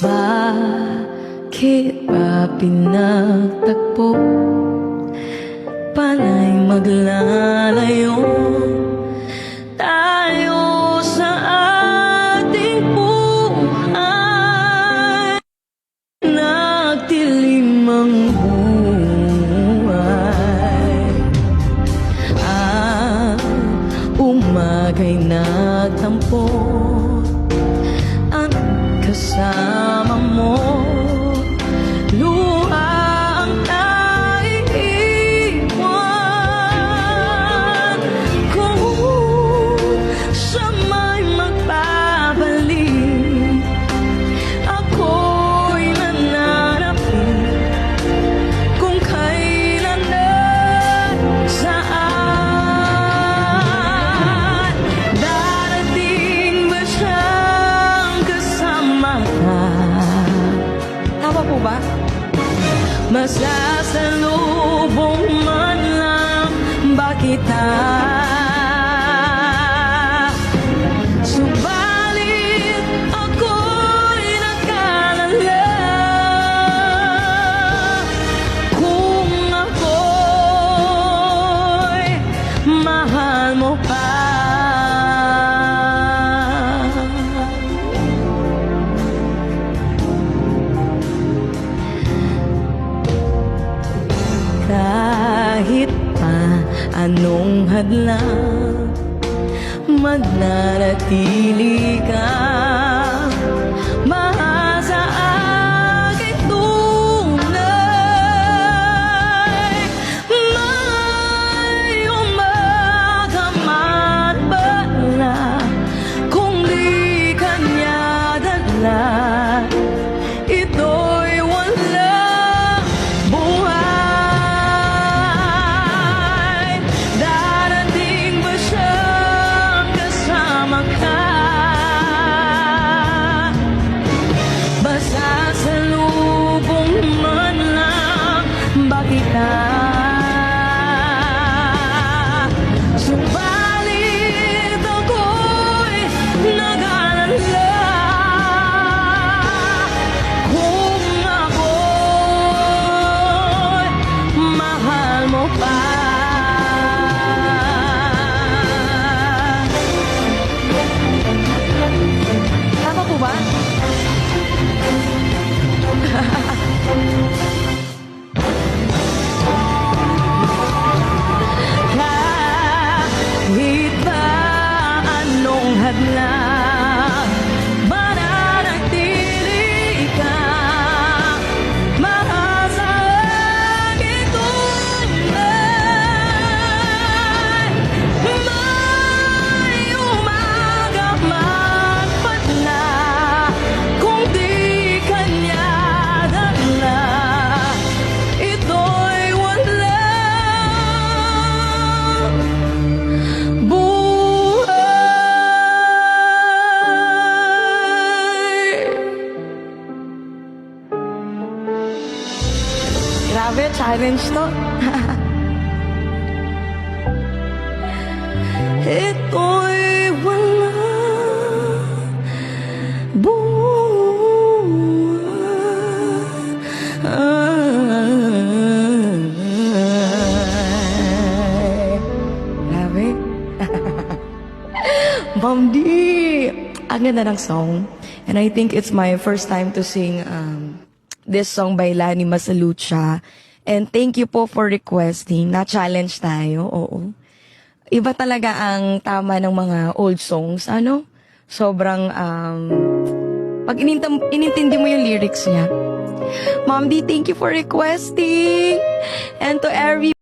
Bakit ba pinagtagpo? Panay maglalayo tayo sa ating buhay. Nagtilim ang buhay. Umaga'y nagtampo ang kasama mo. Luha ang naiiwan. Kung siya may magpabalik, ako'y nananapin kung kailan at saan. Darating ba siyang kasama ka? Tama po ba? Masasalubong man lang ba kita? Subalit ako'y nag-alala kung ako'y mahal mo pa. Kahit pa anong hadlang, mananatili ka. Mahal sa aking tunay. May umaga man pala kung di kanya dala, ito'y walang buhay. Darating ba siyang kasama ka? Masasalubong man lang ba kita? Subalit ako'y nag-alala kung ako'y mahal mo pa. Tama po ba? Kahit ba anong hadlang, mananatili ka. Mahal sa aking tunay. May umaga man pala kung di kanya dala, ito'y walang buhay. Grabe, challenge to. Ito'y walang buhay. Grabe. Ma'am D, ang ganda ng song. And I think it's my first time to sing this song by Lani Masalucha. And thank you po for requesting. Na-challenge tayo, oo. Iba talaga ang tama ng mga old songs, ano? Sobrang, pag inintindi mo yung lyrics niya. Ma'am D, thank you for requesting. And to every